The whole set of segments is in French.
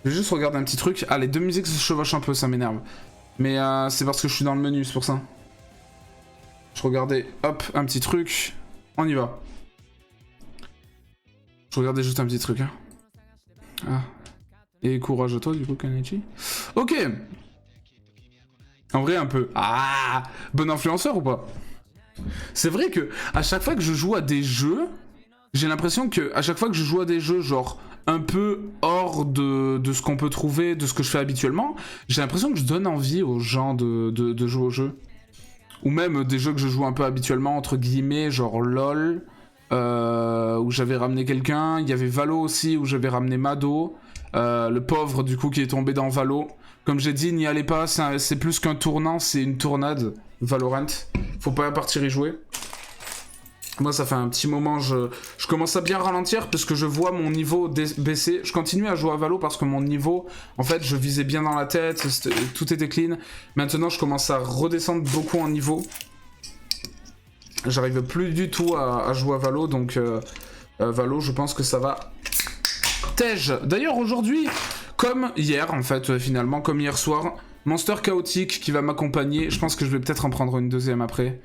Je vais juste regarder un petit truc. Ah, les deux musiques se chevauchent un peu, ça m'énerve. Mais c'est parce que je suis dans le menu, c'est pour ça. Je regardais, hop, un petit truc. On y va. Je regardais juste un petit truc. Hein. Ah. Et courage à toi, du coup, Kanaichi. Ok. En vrai, un peu. Ah, bon influenceur ou pas? C'est vrai que à chaque fois que je joue à des jeux, j'ai l'impression que à chaque fois que je joue à des jeux, genre un peu hors de ce qu'on peut trouver, de ce que je fais habituellement, j'ai l'impression que je donne envie aux gens de jouer au jeu. Ou même des jeux que je joue un peu habituellement, entre guillemets, genre LOL, où j'avais ramené quelqu'un. Il y avait Valo aussi, où j'avais ramené Mado. Le pauvre, du coup, qui est tombé dans Valo. Comme j'ai dit, n'y allez pas, c'est plus qu'un tournant, c'est une tournade, Valorant. Faut pas partir y jouer. Moi, ça fait un petit moment, je commence à bien ralentir parce que je vois mon niveau baisser. Je continue à jouer à Valo parce que mon niveau, en fait, je visais bien dans la tête, tout était clean. Maintenant, je commence à redescendre beaucoup en niveau. J'arrive plus du tout à jouer à Valo, donc Valo, je pense que ça va... Tej. D'ailleurs, aujourd'hui, comme hier, en fait, finalement, comme hier soir, Monster Chaotique qui va m'accompagner. Je pense que je vais peut-être en prendre une deuxième après.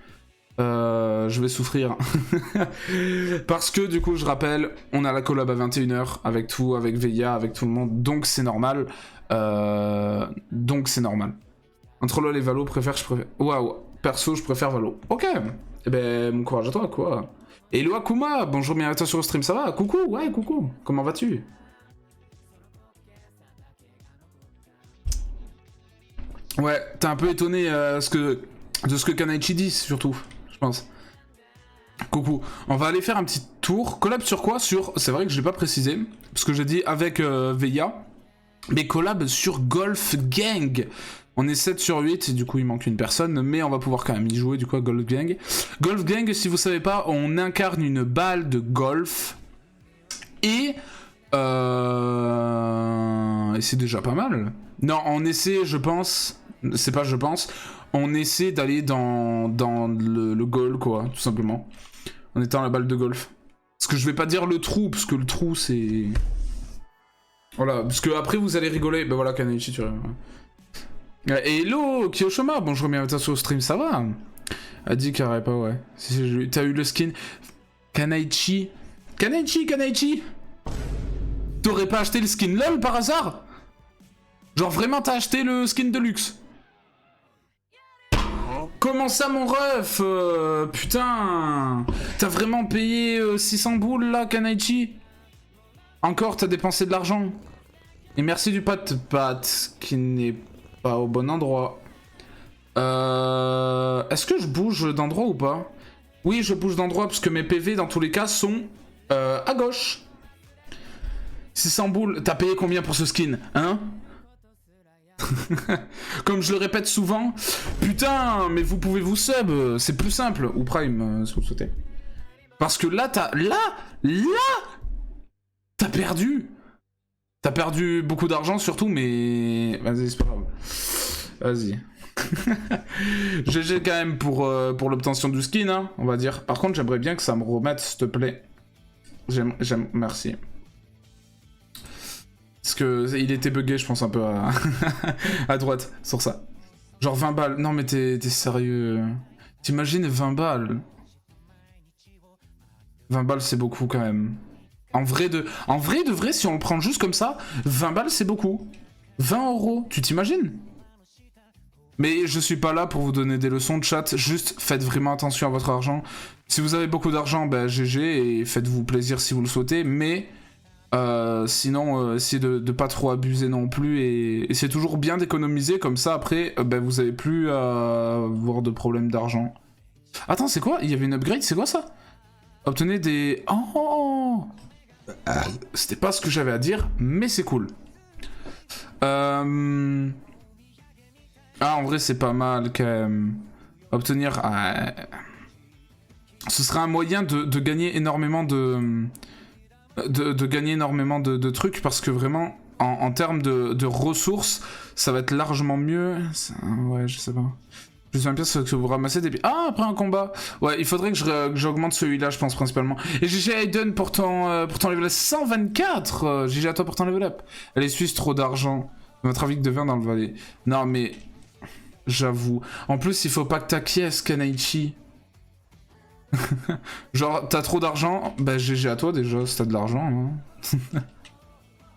Je vais souffrir. Parce que du coup, je rappelle, on a la collab à 21h avec tout, avec Veilla, avec tout le monde, donc c'est normal. Entre LoL et Valo, je préfère. Waouh, perso, je préfère Valo. Ok, eh ben, mon courage à toi, quoi. Et Hello Akuma, bonjour, bienvenue sur le stream, ça va? Coucou, ouais, coucou, comment vas-tu? Ouais, t'es un peu étonné de ce que Kanaichi dit, surtout, je pense. Coucou, on va aller faire un petit tour. Collab sur quoi? C'est vrai que je l'ai pas précisé, parce que j'ai dit avec Veilla, mais collab sur Golf Gang. On est 7 sur 8, et du coup il manque une personne, mais on va pouvoir quand même y jouer du coup à Golf Gang. Golf Gang, si vous savez pas, on incarne une balle de golf, et c'est déjà pas mal. Non, on essaie, je pense, c'est pas je pense, on essaie d'aller dans le goal, quoi, tout simplement. En étant la balle de golf. Parce que je vais pas dire le trou, parce que le trou c'est... Voilà, parce que après vous allez rigoler. Ben voilà, Kanaichi, tu vois. Hello, Kiyoshima, bonjour, bienvenue sur le stream, ça va? A dit qu'il pas, ouais. T'as eu le skin Kanaichi. Kanaichi T'aurais pas acheté le skin LOL par hasard? Genre vraiment t'as acheté le skin de luxe? Comment ça mon ref? Putain. T'as vraiment payé 600 boules là, Kanaichi? Encore t'as dépensé de l'argent. Et merci du pat qui n'est pas au bon endroit. Est-ce que je bouge d'endroit ou pas? Oui, je bouge d'endroit parce que mes PV dans tous les cas sont à gauche. 600 boules. T'as payé combien pour ce skin? Hein? Comme je le répète souvent, putain, mais vous pouvez vous sub, c'est plus simple. Ou Prime, si vous le souhaitez. Parce que là, t'as perdu. T'as perdu beaucoup d'argent surtout, mais... Vas-y, c'est pas grave. Vas-y. GG quand même pour l'obtention du skin, hein, on va dire. Par contre, j'aimerais bien que ça me remette, s'il te plaît. Merci. Parce que il était bugué, je pense, un peu à droite, sur ça. Genre 20 balles. Non, mais t'es sérieux. T'imagines 20 balles? 20 balles, c'est beaucoup, quand même. En vrai, de vrai, si on le prend juste comme ça, 20 balles, c'est beaucoup. 20 euros, tu t'imagines? Mais je suis pas là pour vous donner des leçons de chat, juste faites vraiment attention à votre argent. Si vous avez beaucoup d'argent, bah GG, et faites-vous plaisir si vous le souhaitez, mais... sinon, essayez de pas trop abuser non plus, et c'est toujours bien d'économiser, comme ça, après, vous avez plus à avoir de problème d'argent. Attends, c'est quoi? Il y avait une upgrade, c'est quoi ça? Obtenez des... Oh! C'était pas ce que j'avais à dire, mais c'est cool. Ah, en vrai, c'est pas mal, quand même. Obtenir... Ce sera un moyen de gagner énormément de gagner énormément de trucs, parce que vraiment, en termes de ressources, ça va être largement mieux. Ouais, je sais pas. Je suis un pire, c'est que vous ramassez des... Ah, après un combat. Ouais, il faudrait que j'augmente celui-là, je pense, principalement. Et GG Aiden pour ton level up 124. GG à toi pour ton level up. Elle est suisse, trop d'argent. Votre avis que de vin dans le Valais. Non, mais... J'avoue. En plus, il faut pas que t'acquiesces, Kanaichi. Genre, t'as trop d'argent. Bah, GG à toi, déjà, si t'as de l'argent. Hein.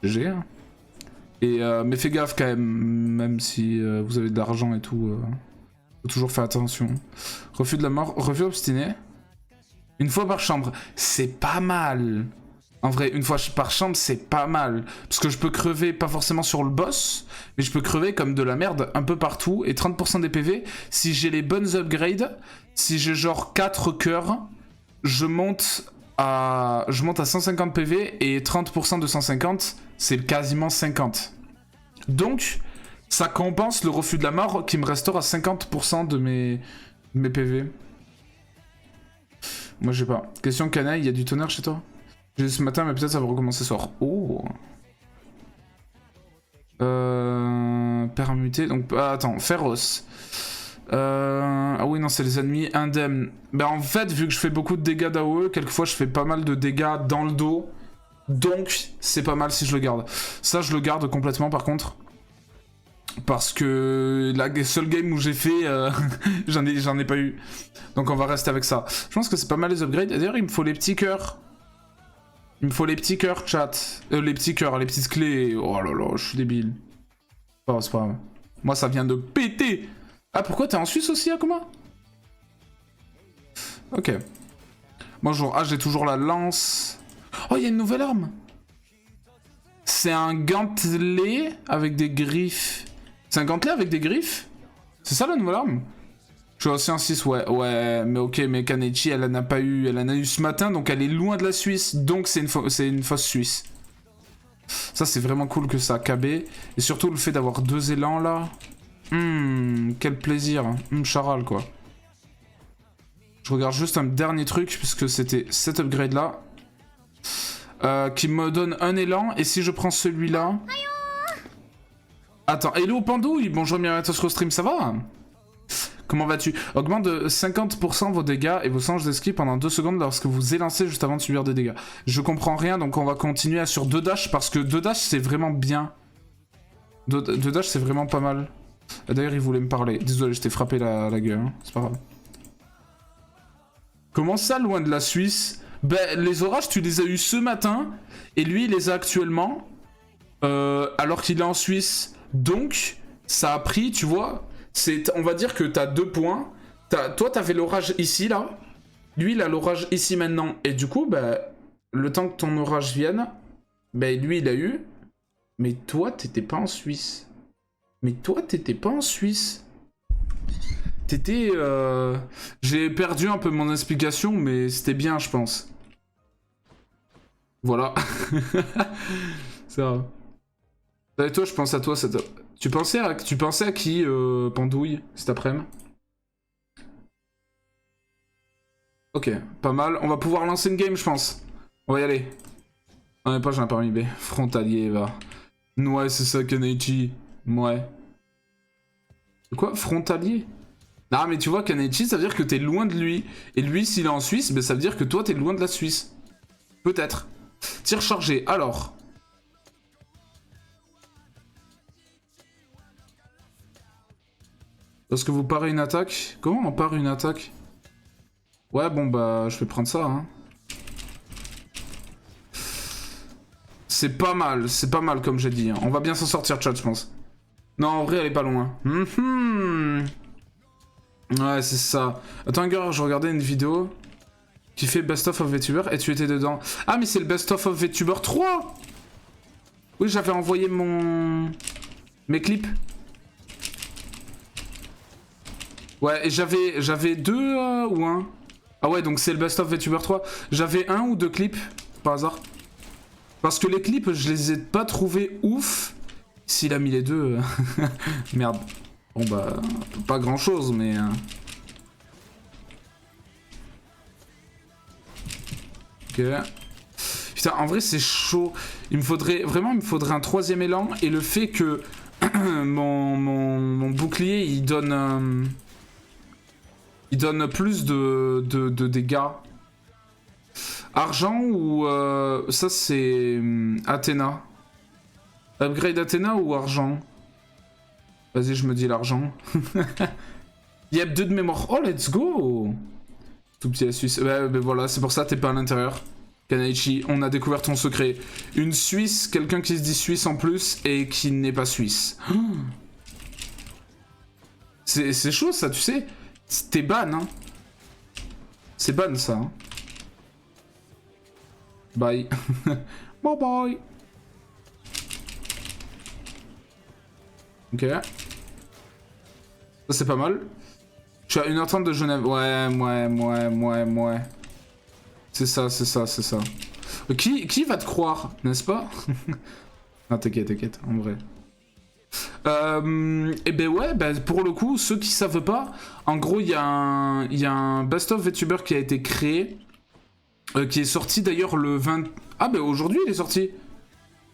GG, hein. Et, mais fais gaffe, quand même si vous avez de l'argent et tout... Faut toujours faire attention. Refus de la mort, refus obstiné. Une fois par chambre, c'est pas mal. En vrai, une fois par chambre, c'est pas mal. Parce que je peux crever, pas forcément sur le boss, mais je peux crever comme de la merde un peu partout. Et 30% des PV, si j'ai les bonnes upgrades, si j'ai genre 4 cœurs, je monte à 150 PV et 30% de 150, c'est quasiment 50. Donc... ça compense le refus de la mort qui me restaure à 50% de mes PV. Moi j'ai pas. Question canaille, il y a du tonnerre chez toi? J'ai ce matin mais peut-être ça va recommencer ce soir. Oh. Permuté, donc attends, féroce. Ah oui non c'est les ennemis indemnes. Ben en fait vu que je fais beaucoup de dégâts d'AOE, quelquefois je fais pas mal de dégâts dans le dos. Donc c'est pas mal si je le garde. Ça je le garde complètement par contre. Parce que la seule game où j'ai fait, j'en ai pas eu. Donc on va rester avec ça. Je pense que c'est pas mal les upgrades. D'ailleurs, il me faut les petits cœurs. Il me faut les petits cœurs, chat. Les petits cœurs, les petites clés. Oh là là, je suis débile. Oh, c'est pas grave. Moi, ça vient de péter. Ah, pourquoi t'es en Suisse aussi, Akuma? Ok. Bonjour. Ah, j'ai toujours la lance. Oh, il y a une nouvelle arme. C'est un gantelet avec des griffes. C'est un gantelet avec des griffes? C'est ça la nouvelle arme? Je suis aussi en 6, ouais, mais ok, mais Kanaichi, elle en a pas eu, elle en a eu ce matin, donc elle est loin de la Suisse, donc c'est une fausse Suisse. Ça, c'est vraiment cool que ça, KB, et surtout le fait d'avoir 2 élans, là. Quel plaisir, charal, quoi. Je regarde juste un dernier truc, puisque c'était cet upgrade-là, qui me donne un élan, et si je prends celui-là... Attends, hello Pandouille, bonjour, bienvenue à toi sur le stream, ça va? Comment vas-tu? Augmente de 50% vos dégâts et vos changes d'esquive pendant 2 secondes lorsque vous élancez juste avant de subir des dégâts. Je comprends rien, donc on va continuer sur 2 dash, parce que 2 dash c'est vraiment bien. 2 dash c'est vraiment pas mal. D'ailleurs il voulait me parler, désolé je t'ai frappé la gueule, hein. C'est pas grave. Comment ça loin de la Suisse? Ben les orages tu les as eu ce matin, et lui il les a actuellement, alors qu'il est en Suisse. Donc, ça a pris, tu vois, on va dire que t'as 2 points. Toi, t'avais l'orage ici, là. Lui, il a l'orage ici, maintenant. Et du coup, bah, le temps que ton orage vienne, bah, lui, il a eu. Mais toi, t'étais pas en Suisse. T'étais... J'ai perdu un peu mon explication, mais c'était bien, je pense. Voilà. Ça va. Et toi, je pense à toi. Tu pensais à qui, Pandouille, cet après-midi? Ok, pas mal. On va pouvoir lancer une game, je pense. On va y aller. On n'est pas, j'ai un permis B. Frontalier, va. Ouais, c'est ça, Kanaichi. Ouais. C'est quoi, frontalier? Non, mais tu vois, Kanaichi, ça veut dire que t'es loin de lui. Et lui, s'il est en Suisse, ben, ça veut dire que toi, t'es loin de la Suisse. Peut-être. Tir chargé, alors... Lorsque vous parez une attaque... Comment on pare une attaque? Ouais, bon, bah, je vais prendre ça, hein. C'est pas mal comme j'ai dit. Hein. On va bien s'en sortir, chat, je pense. Non, en vrai, elle est pas loin. Ouais, c'est ça. Attends, gars, je regardais une vidéo qui fait Best of VTuber et tu étais dedans. Ah, mais c'est le Best of VTuber 3! Oui, j'avais envoyé mes clips. Ouais, et j'avais 2 ou 1. Ah ouais, donc c'est le Best of VTuber 3. J'avais 1 ou 2 clips, par hasard. Parce que les clips, je les ai pas trouvés ouf. S'il a mis les 2... Merde. Bon bah, pas grand chose, mais... Ok. Putain, en vrai, c'est chaud. Il me faudrait un 3ème élan. Et le fait que mon bouclier, il donne... Il donne plus de dégâts. Argent ou... ça, c'est... Athéna. Upgrade Athéna ou argent? Vas-y, je me dis l'argent. Yep, 2 de mémoire. Oh, let's go! Tout petit astuce. Ouais, mais voilà, c'est pour ça t'es pas à l'intérieur. Kanaichi, on a découvert ton secret. Une Suisse, quelqu'un qui se dit Suisse en plus et qui n'est pas Suisse. C'est chaud ça, tu sais. T'es ban, hein. C'est ban ça. Hein. Bye. Bye bye. Ok. Ça c'est pas mal. Je suis à 1h30 de Genève. Ouais. C'est ça. Qui va te croire, n'est-ce pas? Ah, t'inquiète, en vrai. Et ben ouais, pour le coup, ceux qui savent pas, en gros, il y a un best-of VTuber qui a été créé, qui est sorti d'ailleurs le 20... Ah ben aujourd'hui il est sorti.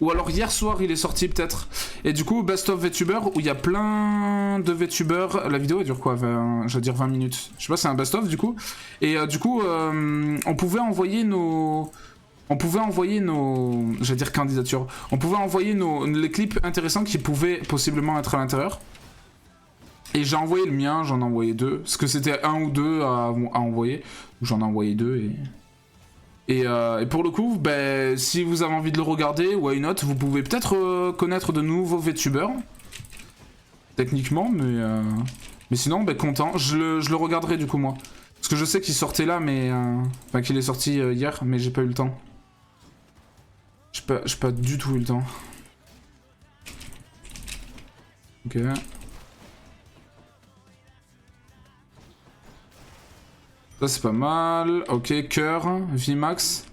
Ou alors hier soir il est sorti peut-être. Et du coup, best-of VTuber, où il y a plein de VTubers. La vidéo elle dure quoi, je vais dire 20 minutes. Je sais pas, c'est un best-of du coup. Et du coup, on pouvait envoyer nos... j'allais dire candidatures. On pouvait envoyer les clips intéressants qui pouvaient possiblement être à l'intérieur. Et j'ai envoyé le mien, j'en ai envoyé 2. Parce que c'était 1 ou 2 à envoyer. J'en ai envoyé 2 et pour le coup, si vous avez envie de le regarder, why not, vous pouvez peut-être connaître de nouveaux VTubers. Techniquement, mais sinon, content. Je le regarderai du coup moi. Parce que je sais qu'il sortait là, mais... Enfin, qu'il est sorti hier, mais j'ai pas eu le temps. J'ai pas du tout eu le temps. Ok. Ça c'est pas mal. Ok, cœur, VMAX.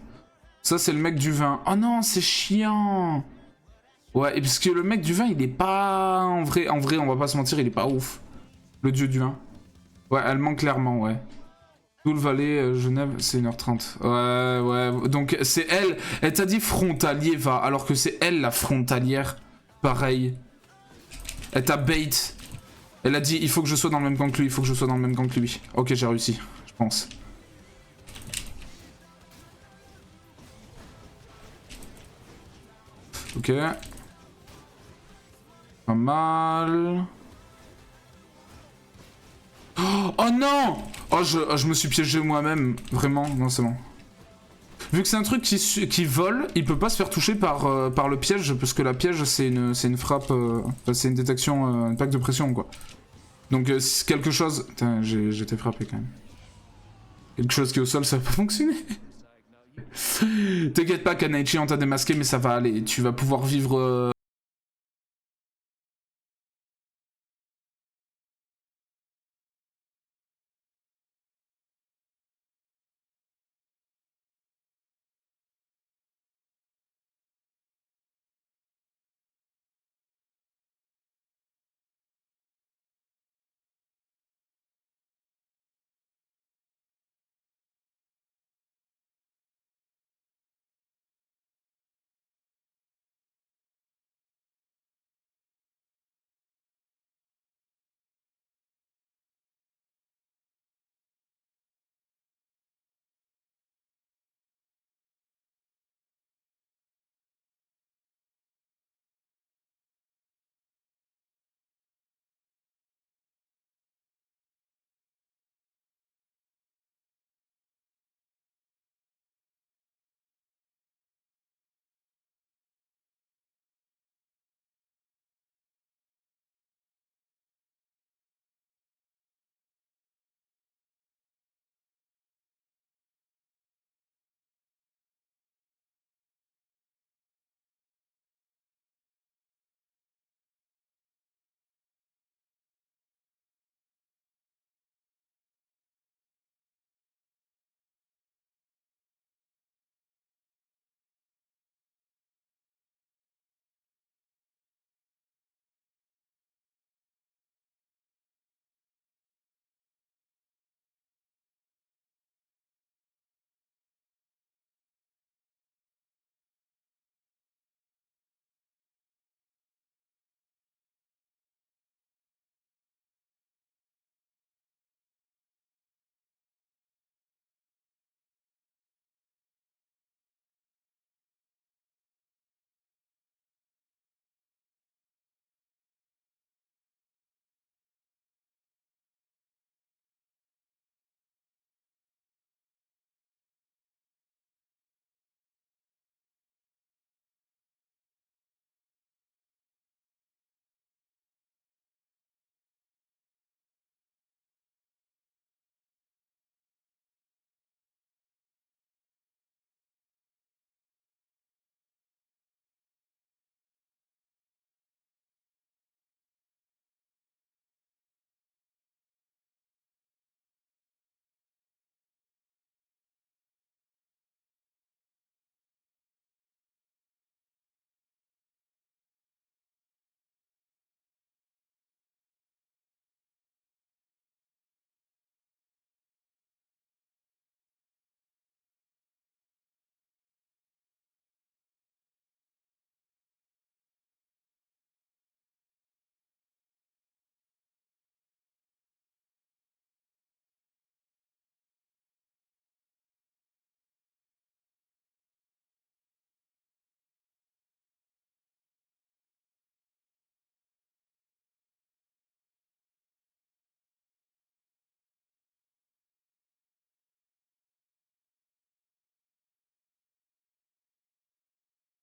Ça c'est le mec du vin. Oh non, c'est chiant. Ouais, et parce que le mec du vin, il est pas... En vrai, on va pas se mentir, il est pas ouf. Le dieu du vin. Ouais, elle manque clairement, ouais. Tout le Valais, Genève, c'est 1h30. Ouais. Donc c'est elle. Elle t'a dit frontalier, va. Alors que c'est elle la frontalière. Pareil. Elle t'a bait. Elle a dit, il faut que je sois dans le même camp que lui. Ok, j'ai réussi, je pense. Ok. Pas mal. Oh non! Oh, je me suis piégé moi-même. Vraiment, non, c'est bon. Vu que c'est un truc qui vole, il peut pas se faire toucher par le piège, parce que la piège, c'est une frappe... c'est une détection, une plaque de pression, quoi. Donc, quelque chose... Putain, j'ai été frappé, quand même. Quelque chose qui est au sol, ça va pas fonctionner. T'inquiète pas, Kanaichi, on t'a démasqué, mais ça va aller. Tu vas pouvoir vivre...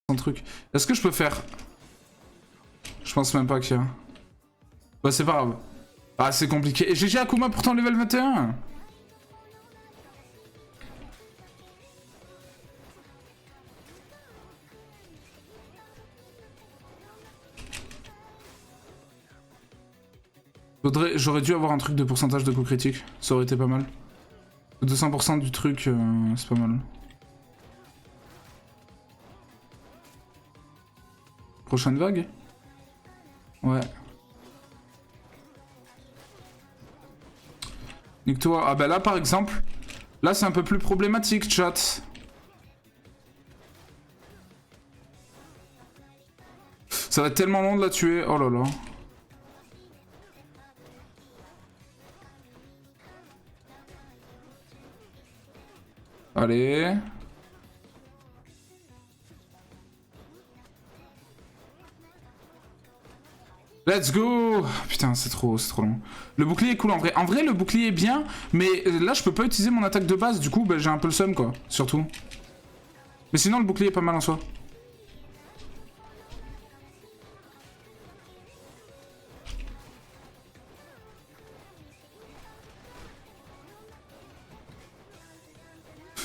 son truc. Est-ce que je peux faire... Je pense même pas qu'il y a... Bah c'est pas grave. Ah c'est compliqué. Et GG Akuma pourtant level 21. J'aurais dû avoir un truc de pourcentage de coups critiques. Ça aurait été pas mal. 200% du truc, c'est pas mal. Prochaine vague? Ouais. Nique-toi. Ah bah là par exemple, là c'est un peu plus problématique, chat. Ça va être tellement long de la tuer. Oh là là. Allez. Let's go. Putain, c'est trop long. Le bouclier est cool en vrai. En vrai, le bouclier est bien, mais là, je peux pas utiliser mon attaque de base. Du coup, bah, j'ai un peu le seum, quoi. Surtout. Mais sinon, le bouclier est pas mal en soi.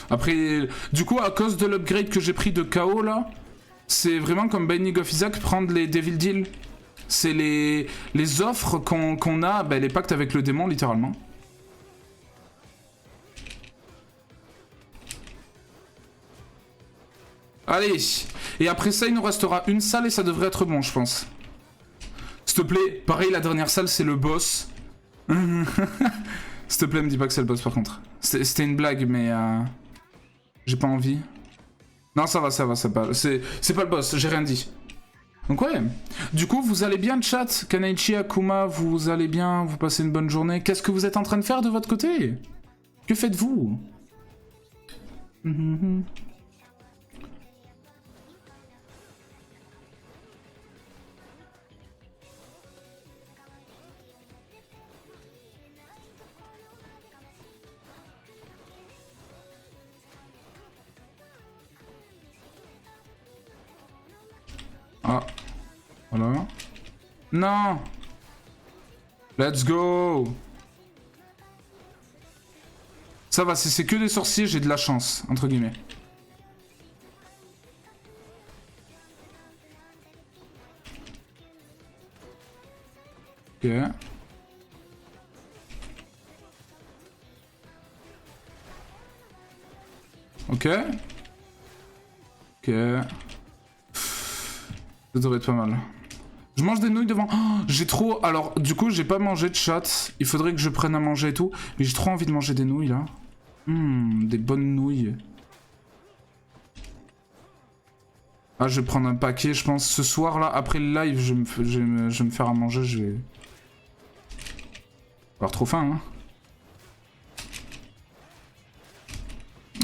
Après, du coup, à cause de l'upgrade que j'ai pris de KO, là, c'est vraiment comme Binding of Isaac, prendre les Devil Deal. C'est les offres qu'on a, bah, les pactes avec le démon, littéralement. Allez. Et après ça, il nous restera une salle et ça devrait être bon, je pense. S'il te plaît, pareil, la dernière salle, c'est le boss. S'il te plaît, me dis pas que c'est le boss, par contre. C'était une blague, mais... J'ai pas envie. Non, ça va, c'est pas le boss, j'ai rien dit. Donc ouais. Du coup, vous allez bien, chat? Kanaichi, Akuma, vous allez bien? Vous passez une bonne journée? Qu'est-ce que vous êtes en train de faire de votre côté? Que faites-vous? Ah. Voilà. Non. Let's go. Ça va, si c'est que des sorciers, j'ai de la chance, entre guillemets. Ok. Ok. Ok. Ça devrait être pas mal. Je mange des nouilles devant... Oh, j'ai trop... Alors, du coup, j'ai pas mangé de chat. Il faudrait que je prenne à manger et tout. Mais j'ai trop envie de manger des nouilles, là. Des bonnes nouilles. Ah, je vais prendre un paquet, je pense. Ce soir, là, après le live, je vais me faire à manger. Je vais... avoir trop faim,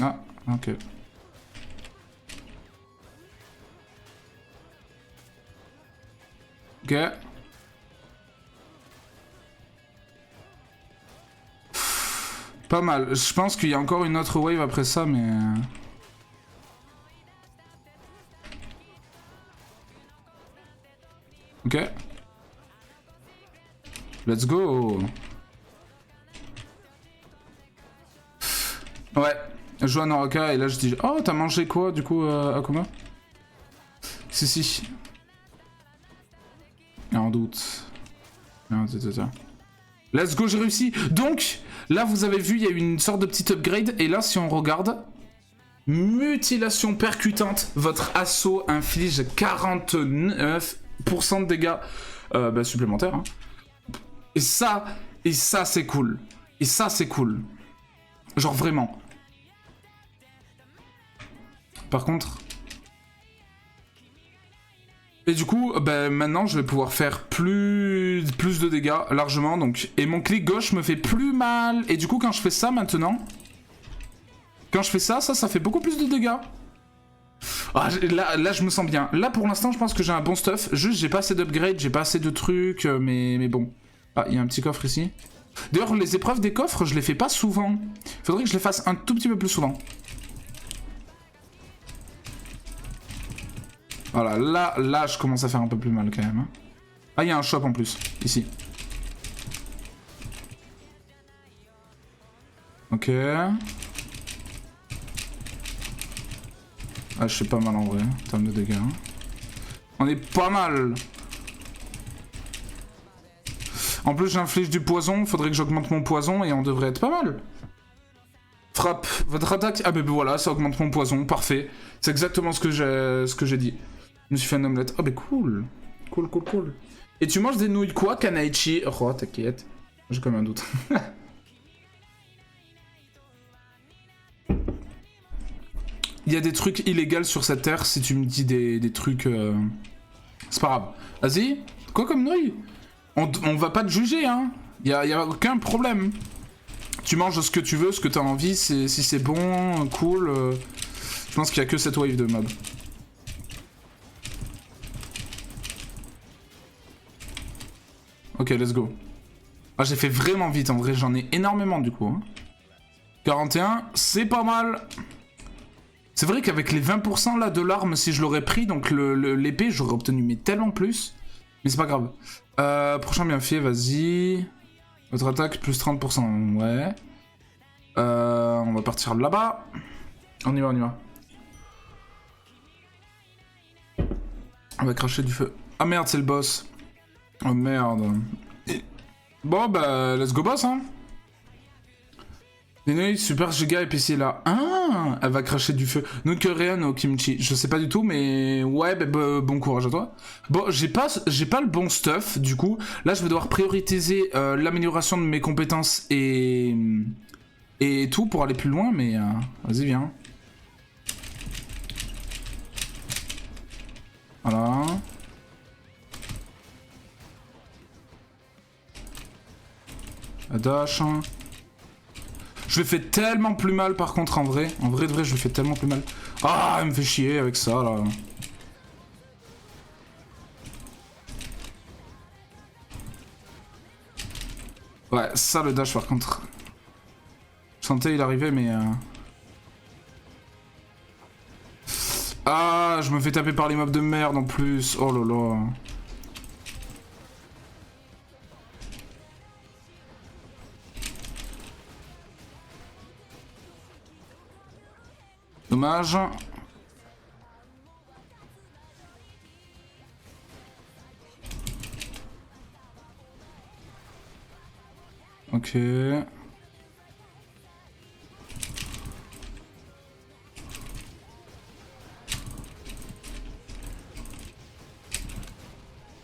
hein. Ah, ok. Ok. Pas mal. Je pense qu'il y a encore une autre wave après ça, mais... Ok. Let's go. Ouais. Je joue à Noraka et là je dis... Oh, t'as mangé quoi, du coup, Akuma? Si. En doute. Let's go, j'ai réussi. Donc, là, vous avez vu, il y a eu une sorte de petite upgrade. Et là, si on regarde... Mutilation percutante. Votre assaut inflige 49% de dégâts supplémentaires. Hein. Et ça, c'est cool. Et ça, c'est cool. Genre, vraiment. Par contre... Et du coup, maintenant, je vais pouvoir faire plus de dégâts, largement, donc... Et mon clic gauche me fait plus mal. Et du coup, quand je fais ça, maintenant... Quand je fais ça fait beaucoup plus de dégâts. Ah, là, je me sens bien. Là, pour l'instant, je pense que j'ai un bon stuff. Juste, j'ai pas assez d'upgrade, j'ai pas assez de trucs, mais bon. Ah, il y a un petit coffre ici. D'ailleurs, les épreuves des coffres, je les fais pas souvent. Faudrait que je les fasse un tout petit peu plus souvent. Voilà, là, je commence à faire un peu plus mal quand même. Hein. Ah, il y a un shop en plus, ici. Ok. Ah, je suis pas mal en vrai, en termes de dégâts. Hein. On est pas mal. En plus, j'inflige du poison, faudrait que j'augmente mon poison et on devrait être pas mal. Frappe, votre attaque... Ah, ben voilà, ça augmente mon poison, parfait. C'est exactement ce que j'ai dit. Je me suis fait un omelette. Ah, ben cool. Cool. Et tu manges des nouilles quoi, Kanaichi? Oh, t'inquiète. J'ai quand même un doute. Il y a des trucs illégaux sur cette terre si tu me dis des trucs... C'est pas grave. Vas-y, quoi comme nouilles? On va pas te juger, hein. Y a aucun problème. Tu manges ce que tu veux, ce que t'as envie, si c'est bon, cool. Je pense qu'il y a que cette wave de mob. Ok, let's go. Ah, j'ai fait vraiment vite, en vrai, j'en ai énormément du coup. Hein. 41, c'est pas mal. C'est vrai qu'avec les 20% là de l'arme, si je l'aurais pris, donc l'épée, j'aurais obtenu mais tellement plus. Mais c'est pas grave. Prochain bienfait, vas-y. Votre attaque, plus 30%, ouais. On va partir là-bas. On y va. On va cracher du feu. Ah merde, c'est le boss. Oh merde. Bon bah, let's go boss, hein. Nenoi, super giga épicier là. Ah, elle va cracher du feu. Donc rien au kimchi. Je sais pas du tout, mais ouais, bah, bon courage à toi. Bon, j'ai pas le bon stuff, du coup. Là, je vais devoir prioriser l'amélioration de mes compétences et tout pour aller plus loin, mais vas-y, viens. Voilà. La dash. Je le fais tellement plus mal par contre en vrai. En vrai de vrai, je le fais tellement plus mal. Ah, elle me fait chier avec ça là. Ouais, ça le dash par contre. Je sentais il arrivait mais... Ah, je me fais taper par les mobs de merde en plus. Oh là là. Dommage. Ok.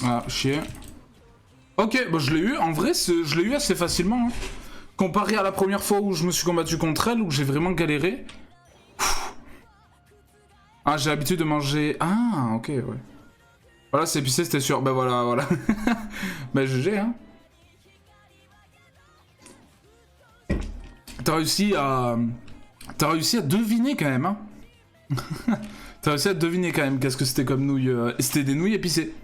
Ah, chier. Ok, bah je l'ai eu. En vrai, je l'ai eu assez facilement. Hein. Comparé à la première fois où je me suis combattu contre elle, où j'ai vraiment galéré. Ah, j'ai l'habitude de manger... Ah, ok, ouais. Voilà, c'est épicé, c'était sûr. Bah voilà. Bah GG, hein. T'as réussi à deviner quand même, hein. T'as réussi à deviner quand même qu'est-ce que c'était comme nouilles. C'était des nouilles épicées.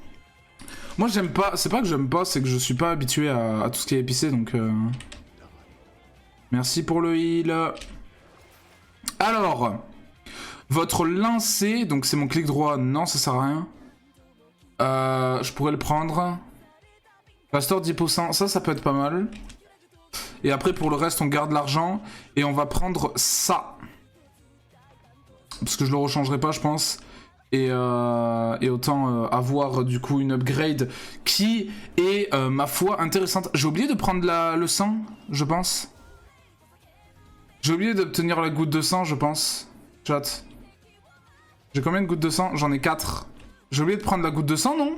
Moi, j'aime pas... C'est pas que j'aime pas, c'est que je suis pas habitué à tout ce qui est épicé, donc... Merci pour le heal. Alors... Votre lancer, donc c'est mon clic droit, non ça sert à rien. Je pourrais le prendre. Restore 10%, ça peut être pas mal. Et après pour le reste on garde l'argent et on va prendre ça. Parce que je le rechangerai pas je pense. Et autant avoir du coup une upgrade qui est ma foi intéressante. J'ai oublié de prendre le sang, je pense. J'ai oublié d'obtenir la goutte de sang je pense. Chat. J'ai combien de gouttes de sang? J'en ai 4. J'ai oublié de prendre la goutte de sang, non?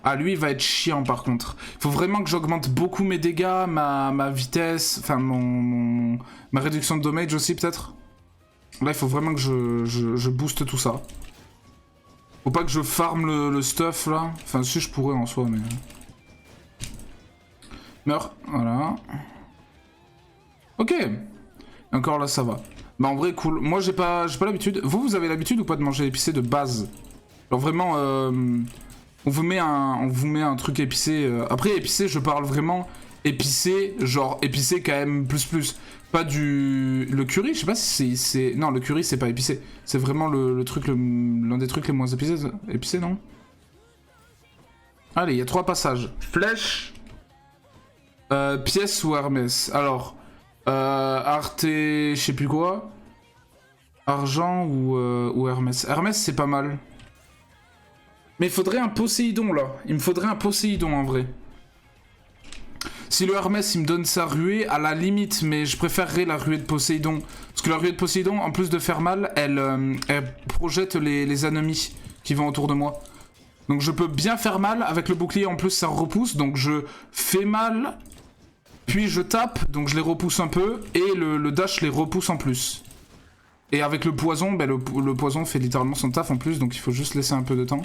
Ah, lui, il va être chiant, par contre. Il faut vraiment que j'augmente beaucoup mes dégâts, ma vitesse, enfin, ma réduction de damage aussi, peut-être. Là, il faut vraiment que je booste tout ça. Faut pas que je farm le stuff, là. Enfin, si, je pourrais, en soi, mais... Meurs, voilà. Ok. Et encore là, ça va. Bah en vrai cool, moi j'ai pas l'habitude. Vous avez l'habitude ou pas de manger épicé de base? Genre vraiment on vous met un truc épicé. Après épicé je parle vraiment épicé, genre épicé quand même plus. Pas du... Le curry, je sais pas si c'est... Non, le curry, c'est pas épicé. C'est vraiment le truc, l'un des trucs les moins épicés, non? Allez, il y a 3 passages. Flèche, pièce ou Hermès. Alors, Arte, je sais plus quoi. Argent ou Hermès. Hermès, c'est pas mal. Mais il faudrait un Poséidon, là. Il me faudrait un Poséidon, en vrai. Si le Hermès, il me donne sa ruée, à la limite, mais je préférerais la ruée de Poséidon. Parce que la ruée de Poséidon, en plus de faire mal, elle projette les ennemis qui vont autour de moi. Donc je peux bien faire mal, avec le bouclier, en plus, ça repousse. Donc je fais mal, puis je tape, donc je les repousse un peu, et le dash les repousse en plus. Et avec le poison, ben le poison fait littéralement son taf en plus, donc il faut juste laisser un peu de temps.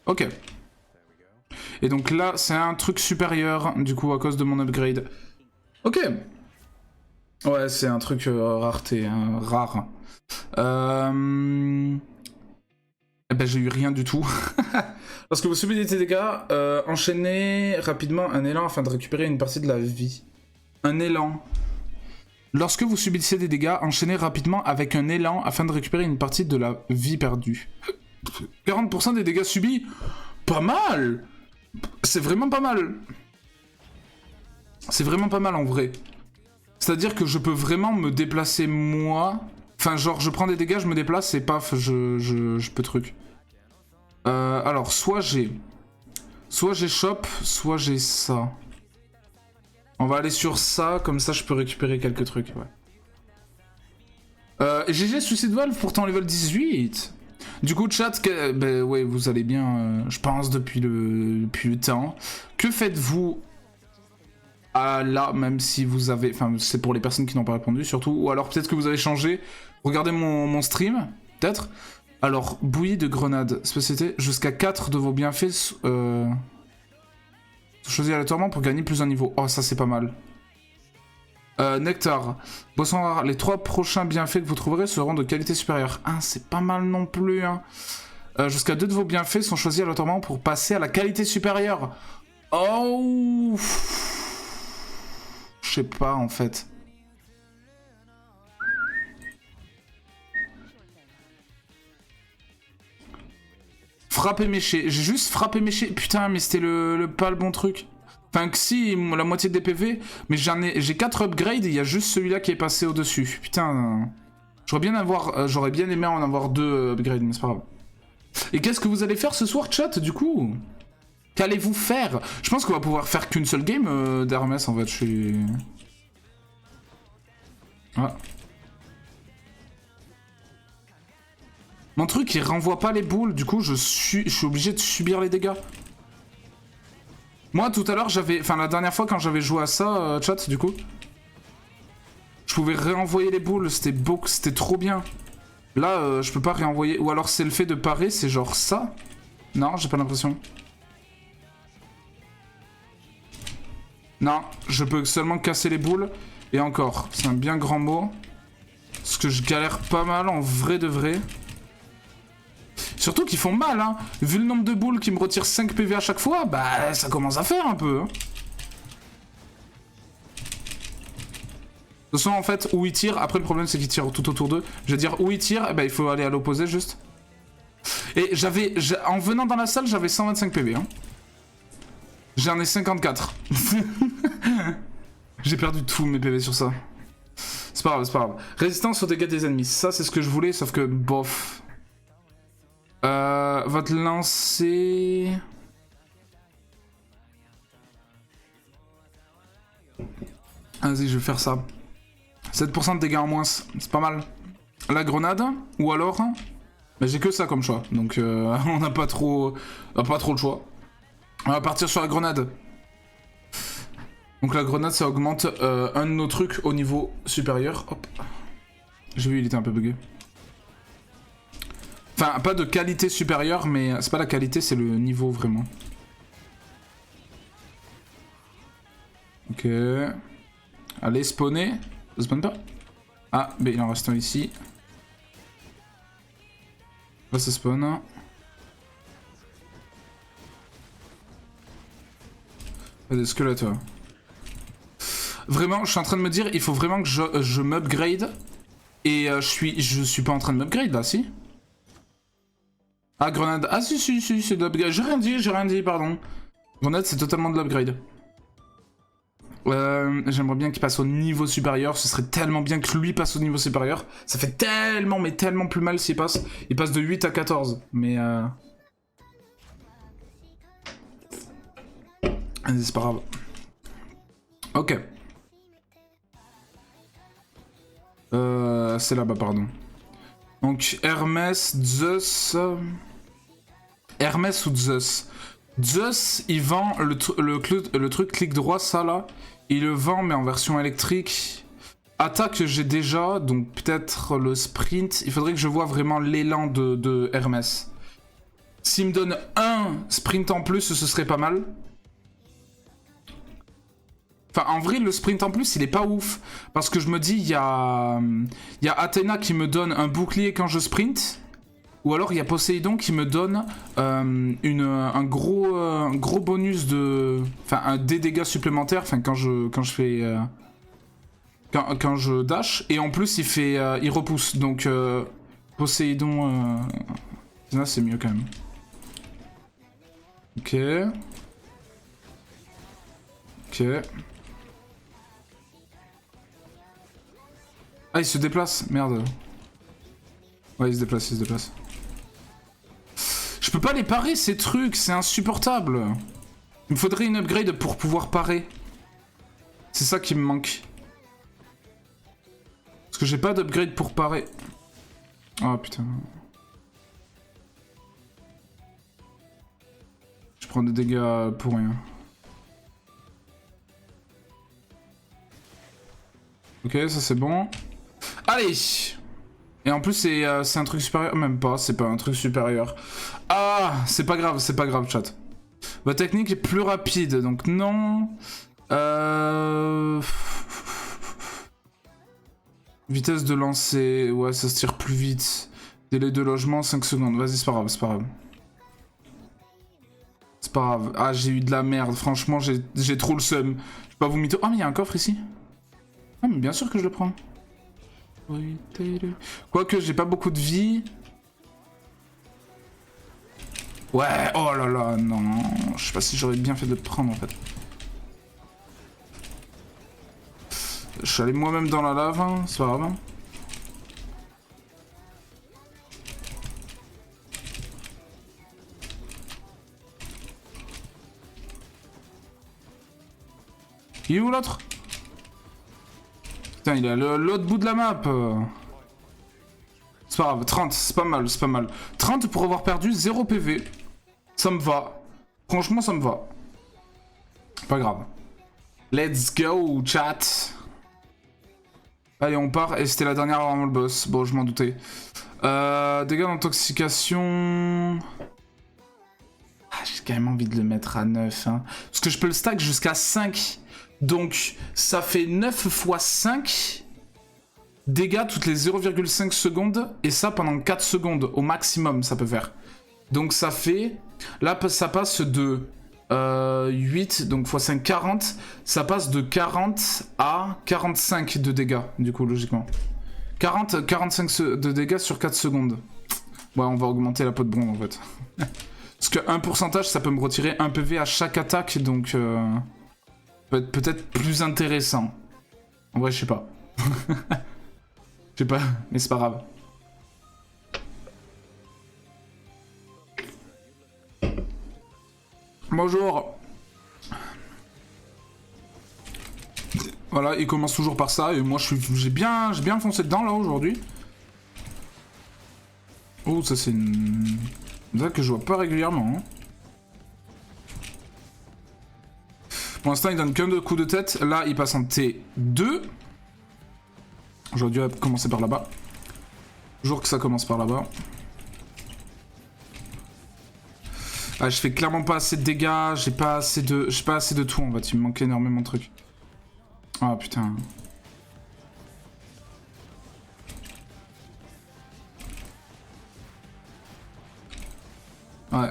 Ok. Et donc là, c'est un truc supérieur, du coup, à cause de mon upgrade. Ok. Ouais, c'est un truc rareté, hein, rare. Eh ben, j'ai eu rien du tout. Parce que vous subissez des dégâts, enchaînez rapidement un élan afin de récupérer une partie de la vie. Un élan. Lorsque vous subissez des dégâts, enchaînez rapidement avec un élan afin de récupérer une partie de la vie perdue. 40% des dégâts subis. Pas mal. C'est vraiment pas mal. C'est vraiment pas mal en vrai. C'est-à-dire que je peux vraiment me déplacer moi. Enfin genre je prends des dégâts, je me déplace et paf, je peux truc. Alors soit j'ai chope, soit j'ai ça. On va aller sur ça, comme ça je peux récupérer quelques trucs, ouais. GG Suicide Valve, pourtant level 18. Du coup, chat, ben ouais, vous allez bien, je pense, depuis le temps. Que faites-vous là, même si vous avez... Enfin, c'est pour les personnes qui n'ont pas répondu, surtout. Ou alors, peut-être que vous avez changé. Regardez mon stream, peut-être. Alors, bouillie de grenade, spécialité, jusqu'à 4 de vos bienfaits... Choisir aléatoirement pour gagner plus un niveau. Oh, ça, c'est pas mal. Nectar. Boisson rare. Les 3 prochains bienfaits que vous trouverez seront de qualité supérieure. Ah, c'est pas mal non plus, hein. Jusqu'à 2 de vos bienfaits sont choisis aléatoirement pour passer à la qualité supérieure. Oh. Je sais pas, en fait. Frapper méché. J'ai juste frappé méché. Putain, mais c'était pas le bon truc. Enfin, que si, la moitié des PV, mais j'ai 4 upgrades et il y a juste celui-là qui est passé au-dessus. Putain, j'aurais bien aimé en avoir 2 upgrades, mais c'est pas grave. Et qu'est-ce que vous allez faire ce soir, chat, du coup? Qu'allez-vous faire? Je pense qu'on va pouvoir faire qu'une seule game d'Hermès, en fait, je suis... Ouais. Mon truc, il renvoie pas les boules, du coup, je suis obligé de subir les dégâts. Moi, tout à l'heure, enfin, la dernière fois, quand j'avais joué à ça, chat, du coup, je pouvais réenvoyer les boules, c'était trop bien. Là, je peux pas réenvoyer. Ou alors, c'est le fait de parer, c'est genre ça? Non, j'ai pas l'impression. Non, je peux seulement casser les boules. Et encore, c'est un bien grand mot. Parce que je galère pas mal, en vrai de vrai. Surtout qu'ils font mal, hein. Vu le nombre de boules qui me retirent 5 PV à chaque fois, bah ça commence à faire un peu. Hein. De toute façon, en fait, où ils tirent, après le problème c'est qu'ils tirent tout autour d'eux. Je veux dire, où ils tirent, eh ben, il faut aller à l'opposé juste. Et en venant dans la salle, j'avais 125 PV. Hein. J'en ai 54. J'ai perdu tous mes PV sur ça. C'est pas grave, c'est pas grave. Résistance aux dégâts des ennemis, ça c'est ce que je voulais, sauf que bof. Votre lancer... Vas-y, je vais faire ça. 7% de dégâts en moins, c'est pas mal. La grenade, ou alors... Bah, j'ai que ça comme choix, donc on n'a pas trop le choix. On va partir sur la grenade. Donc la grenade, ça augmente un de nos trucs au niveau supérieur. Hop. J'ai vu, il était un peu bugué. Enfin, pas de qualité supérieure, mais c'est pas la qualité, c'est le niveau vraiment. Ok. Allez, spawner. Ça spawn pas? Ah, mais il en reste un ici. Là, ça spawn. Des squelettes, ouais. Vraiment, je suis en train de me dire, il faut vraiment que je m'upgrade. Et je suis pas en train de m'upgrade là, si? Ah, grenade. Ah, si, c'est de l'upgrade. J'ai rien dit, pardon. Grenade, c'est totalement de l'upgrade. J'aimerais bien qu'il passe au niveau supérieur. Ce serait tellement bien que lui passe au niveau supérieur. Ça fait tellement, mais tellement plus mal s'il passe. Il passe de 8 à 14. Mais vas-y, c'est pas grave. Ok. C'est là-bas, pardon. Donc, Hermès, Zeus... Hermès ou Zeus? Zeus, il vend le truc clic droit, ça là. Il le vend, mais en version électrique. Attaque, j'ai déjà, donc peut-être le sprint. Il faudrait que je vois vraiment l'élan de Hermès. S'il me donne un sprint en plus, ce serait pas mal. Enfin, en vrai, le sprint en plus, il est pas ouf. Parce que je me dis, il y a Athéna qui me donne un bouclier quand je sprint. Ou alors, il y a Poséidon qui me donne un gros bonus de... Enfin, des dégâts supplémentaires. Enfin, quand je fais... Quand je dash. Et en plus, il repousse. Donc, Poséidon... Athéna, c'est mieux quand même. Ok. Ok. Ah, il se déplace, merde. Ouais, il se déplace. Je peux pas les parer, ces trucs, c'est insupportable. Il me faudrait une upgrade pour pouvoir parer. C'est ça qui me manque. Parce que j'ai pas d'upgrade pour parer. Oh putain. Je prends des dégâts pour rien. Ok, ça c'est bon. Allez! Et en plus, c'est un truc supérieur. Même pas, c'est pas un truc supérieur. Ah! C'est pas grave, chat. Votre technique est plus rapide, donc non. Vitesse de lancer. Ouais, ça se tire plus vite. Délai de logement, 5 secondes. Vas-y, c'est pas grave, c'est pas grave. C'est pas grave. Ah, j'ai eu de la merde. Franchement, j'ai trop le seum. Je vais pas vous mytho. Ah, mais il y a un coffre ici. Ah, mais bien sûr que je le prends. Quoique, j'ai pas beaucoup de vie. Ouais, oh là là, non. Je sais pas si j'aurais bien fait de le prendre, en fait. Je suis allé moi-même dans la lave, hein. C'est pas grave. Il est où l'autre? Putain, il est à l'autre bout de la map. C'est pas grave, 30, c'est pas mal, c'est pas mal. 30 pour avoir perdu 0 PV. Ça me va. Franchement, ça me va. Pas grave. Let's go, chat. Allez, on part. Et c'était la dernière avant le boss. Bon, je m'en doutais. Dégâts d'intoxication... Ah, j'ai quand même envie de le mettre à 9. Hein. Parce que je peux le stack jusqu'à 5. Donc, ça fait 9 x 5 dégâts toutes les 0,5 secondes. Et ça pendant 4 secondes au maximum, ça peut faire. Donc, ça fait... Là, ça passe de 8, donc x 5, 40. Ça passe de 40 à 45 de dégâts, du coup, logiquement. 40, 45 de dégâts sur 4 secondes. Ouais, on va augmenter la peau de bronze, en fait. Parce qu'un pourcentage, ça peut me retirer 1 PV à chaque attaque, donc... peut-être plus intéressant. En vrai, je sais pas. Je sais pas, mais c'est pas grave. Bonjour. Voilà, il commence toujours par ça, et moi j'ai bien foncé dedans là aujourd'hui. Oh, ça c'est une... ça que je vois pas régulièrement. Hein. Pour l'instant, il donne qu'un coup de tête. Là, il passe en T2. J'aurais dû commencer par là-bas. Toujours que ça commence par là-bas. Ah, je fais clairement pas assez de dégâts. J'ai pas assez de tout en fait. Il me manque énormément de trucs. Ah putain. Ouais.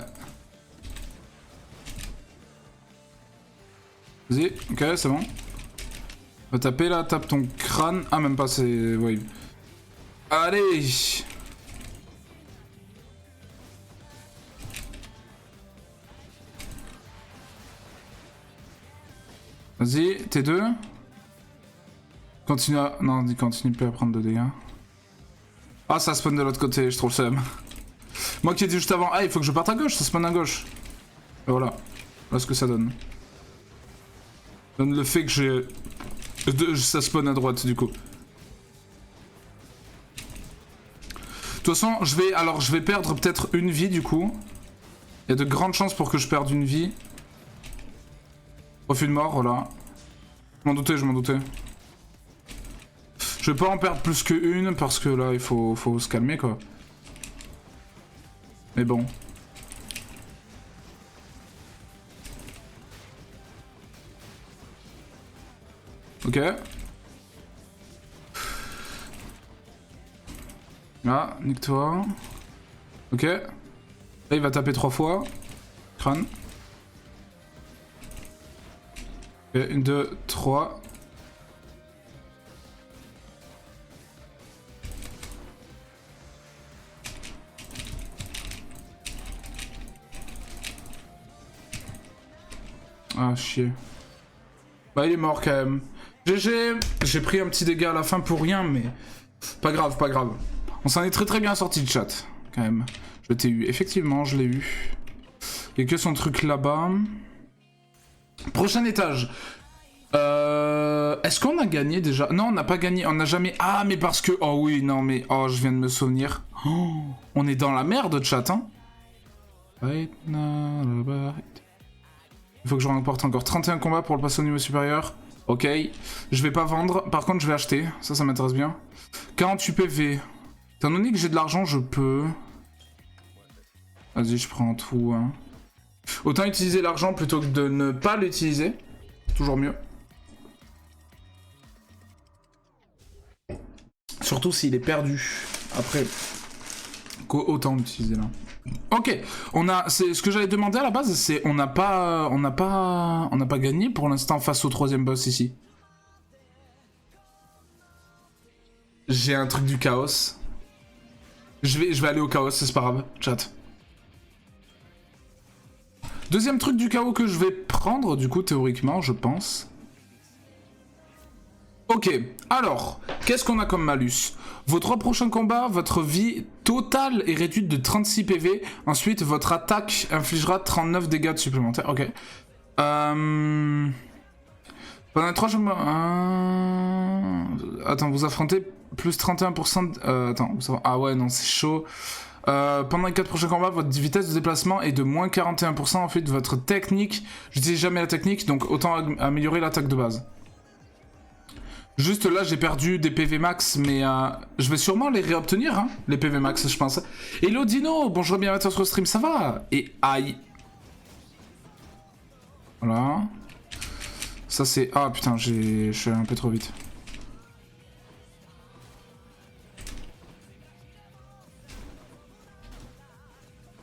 Vas-y, ok, c'est bon. Va taper là, tape ton crâne. Ah, même pas, c'est... Oui. Allez. Vas-y, T2. Continue à... Non, continue plus à prendre de dégâts. Ah, ça spawn de l'autre côté, je trouve le seum. Moi qui ai dit juste avant, ah, il faut que je parte à gauche, ça spawn à gauche. Et voilà. Voilà ce que ça donne. Donne le fait que j'ai... Ça spawn à droite, du coup. De toute façon, je vais perdre peut-être une vie, du coup. Il y a de grandes chances pour que je perde une vie. Refus de mort, voilà. Je m'en doutais, je m'en doutais. Je vais pas en perdre plus qu'une parce que là il faut se calmer quoi. Mais bon. Ok. Ah, nique-toi. Ok. Là il va taper 3 fois. Crâne. Ok, 1, 2, 3. Ah, chier. Bah, il est mort quand même. GG. J'ai pris un petit dégât à la fin pour rien, mais... Pas grave, pas grave. On s'en est très bien sorti de chat, quand même. Je t'ai eu. Effectivement, je l'ai eu. Il y a que son truc là-bas. Prochain étage. Est-ce qu'on a gagné déjà? Non, on n'a pas gagné. On n'a jamais... Ah, mais parce que... Oh oui, non, mais... Oh, je viens de me souvenir. Oh, on est dans la merde, chat, hein. Il faut que je remporte encore 31 combats pour le passer au niveau supérieur. Ok. Je vais pas vendre. Par contre, je vais acheter. Ça m'intéresse bien. 48 PV. Étant donné que j'ai de l'argent, je peux... Vas-y, je prends tout. Hein. Autant utiliser l'argent plutôt que de ne pas l'utiliser. Toujours mieux. Surtout s'il est perdu. Après, autant l'utiliser là. Ok, on a, c'est ce que j'avais demandé à la base, c'est on n'a pas gagné pour l'instant face au troisième boss ici. J'ai un truc du chaos. Je vais aller au chaos, c'est pas grave, chat. Deuxième truc du chaos que je vais prendre, du coup, théoriquement, je pense. Ok, alors, qu'est-ce qu'on a comme malus? Vos 3 prochains combats, votre vie totale est réduite de 36 PV. Ensuite, votre attaque infligera 39 dégâts de supplémentaires. Ok. Pendant 3 jours... Attends, vous affrontez plus 31% de... attends, ah ouais, non, c'est chaud. Pendant les 4 prochains combats, votre vitesse de déplacement est de moins 41%. Ensuite, votre technique... J'utilise jamais la technique, donc autant améliorer l'attaque de base. Juste là, j'ai perdu des PV max, mais je vais sûrement les réobtenir, hein, les PV max, je pense. Hello Dino, bonjour, bienvenue sur le stream, ça va? Et aïe. Voilà. Ça c'est... Ah putain, je suis allé un peu trop vite.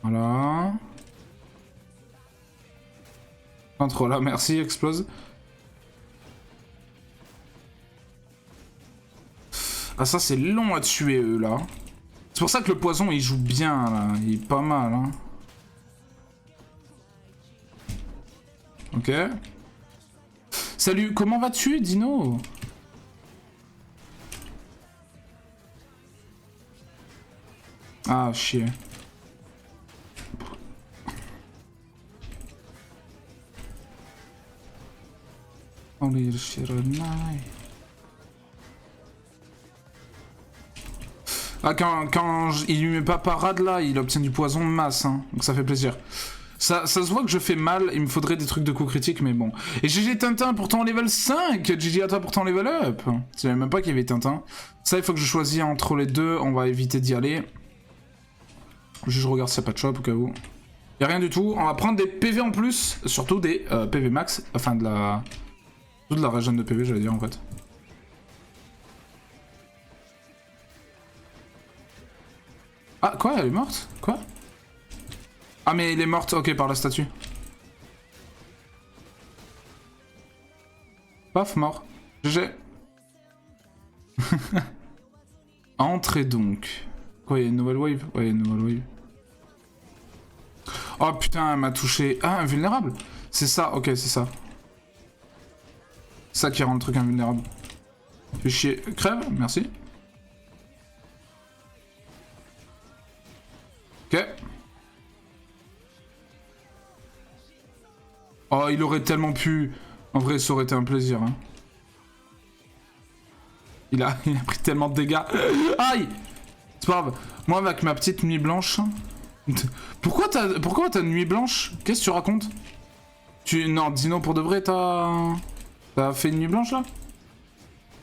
Voilà. Entre là, merci, explose. Ah ça c'est long à tuer eux là. C'est pour ça que le poison il joue bien là, il est pas mal hein. Ok. Salut, comment vas-tu Dino? Ah chier. Only shit at night. Ah, quand il lui met pas parade là, il obtient du poison de masse, hein. Donc ça fait plaisir. Ça se voit que je fais mal, il me faudrait des trucs de coups critiques, mais bon. Et GG Tintin, pourtant level 5. GG à toi, pourtant level up. Je savais même pas qu'il y avait Tintin. Ça, il faut que je choisisse entre les deux, on va éviter d'y aller. Je regarde s'il n'y a pas de shop au cas où. Y a rien du tout, on va prendre des PV en plus, surtout des PV max, enfin de la région de PV, j'allais dire en fait. Ah, quoi? Elle est morte? Quoi? Ah, mais elle est morte, ok, par la statue. Paf, mort. GG. Entrez donc. Quoi, il y a une nouvelle wave? Ouais, il y a une nouvelle wave. Oh putain, elle m'a touché. Ah, invulnérable. C'est ça, ok, c'est ça. Ça qui rend le truc invulnérable. Fais chier. Crève, merci. Ok. Oh, il aurait tellement pu... En vrai, ça aurait été un plaisir. Hein. Il a pris tellement de dégâts. Aïe! C'est pas grave. Moi, avec ma petite nuit blanche... Pourquoi t'as une nuit blanche? Qu'est-ce que tu racontes? Non, Dino, pour de vrai, t'as fait une nuit blanche, là?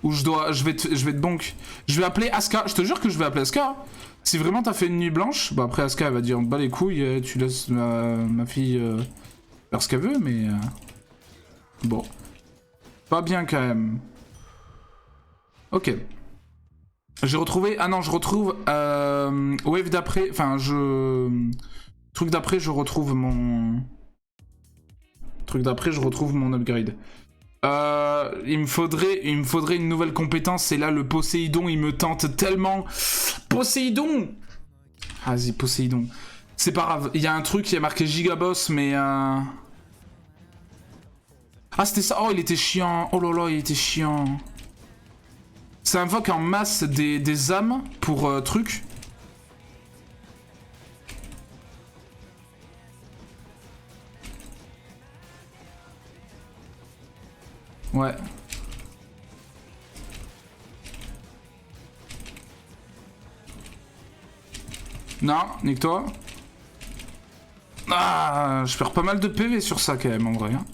Ou je vais te bonk. Je vais appeler Aska. Je te jure que je vais appeler Aska. Si vraiment t'as fait une nuit blanche, bah après Aska, elle va dire, on te bat les couilles, tu laisses ma fille faire ce qu'elle veut, mais... Bon. Pas bien, quand même. Ok. J'ai retrouvé... Ah non, je retrouve... Wave d'après... Enfin, Truc d'après, je retrouve mon... Truc d'après, je retrouve mon upgrade. Il me faudrait une nouvelle compétence, et là, le Poséidon, il me tente tellement... Poséidon! Vas-y, Poséidon. C'est pas grave, il y a un truc qui a marqué Gigaboss, mais... Ah, c'était ça. Oh, il était chiant. Oh là là, il était chiant. Ça invoque en masse des âmes pour truc. Ouais. Non, nique-toi. Ah, je perds pas mal de PV sur ça quand même en vrai. Hein.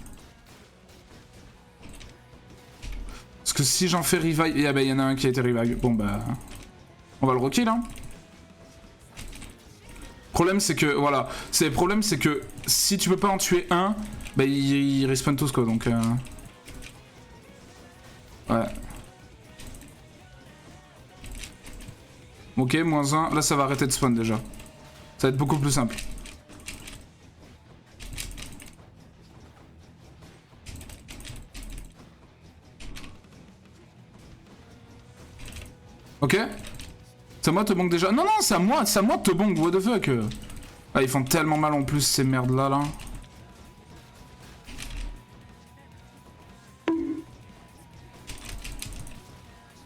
Parce que si j'en fais revive... Ah bah il y en a un qui a été revive. Bon bah... On va le rekill hein. Le problème c'est que... Voilà. Le problème c'est que si tu peux pas en tuer un, bah ils respawn tous quoi donc... Ouais. Ok, -1. Là ça va arrêter de spawn déjà. Ça va être beaucoup plus simple. Ok. C'est à moi de te bonk déjà. Non, non, c'est à moi de te bonk, what the fuck. Ah, ils font tellement mal en plus ces merdes là.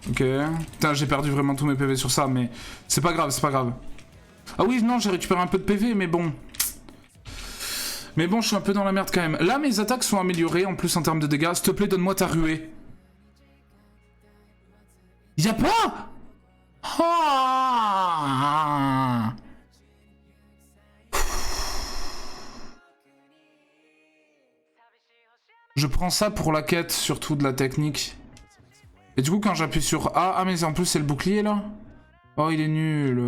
Ok. Putain, j'ai perdu vraiment tous mes PV sur ça, mais c'est pas grave, c'est pas grave. Ah oui, non, j'ai récupéré un peu de PV, mais bon. Mais bon, je suis un peu dans la merde quand même. Là, mes attaques sont améliorées, en plus en termes de dégâts. S'il te plaît, donne-moi ta ruée. Y'a pas? Ah! Je prends ça pour la quête, surtout de la technique. Et du coup, quand j'appuie sur A... Ah, mais en plus, c'est le bouclier, là? Oh, il est nul.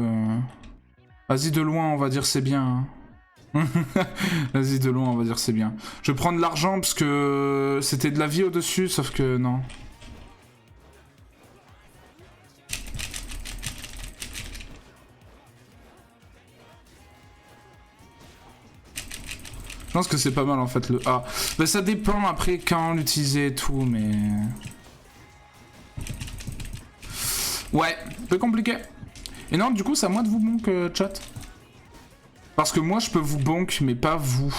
Vas-y, de loin, on va dire c'est bien. Vas-y, de loin, on va dire c'est bien. Je vais prendre de l'argent, parce que c'était de la vie au-dessus, sauf que non. Je pense que c'est pas mal en fait le A. Bah, ça dépend après quand l'utiliser et tout, mais... Ouais, un peu compliqué. Et non, du coup, c'est à moi de vous bonk, chat. Parce que moi, je peux vous bonk, mais pas vous.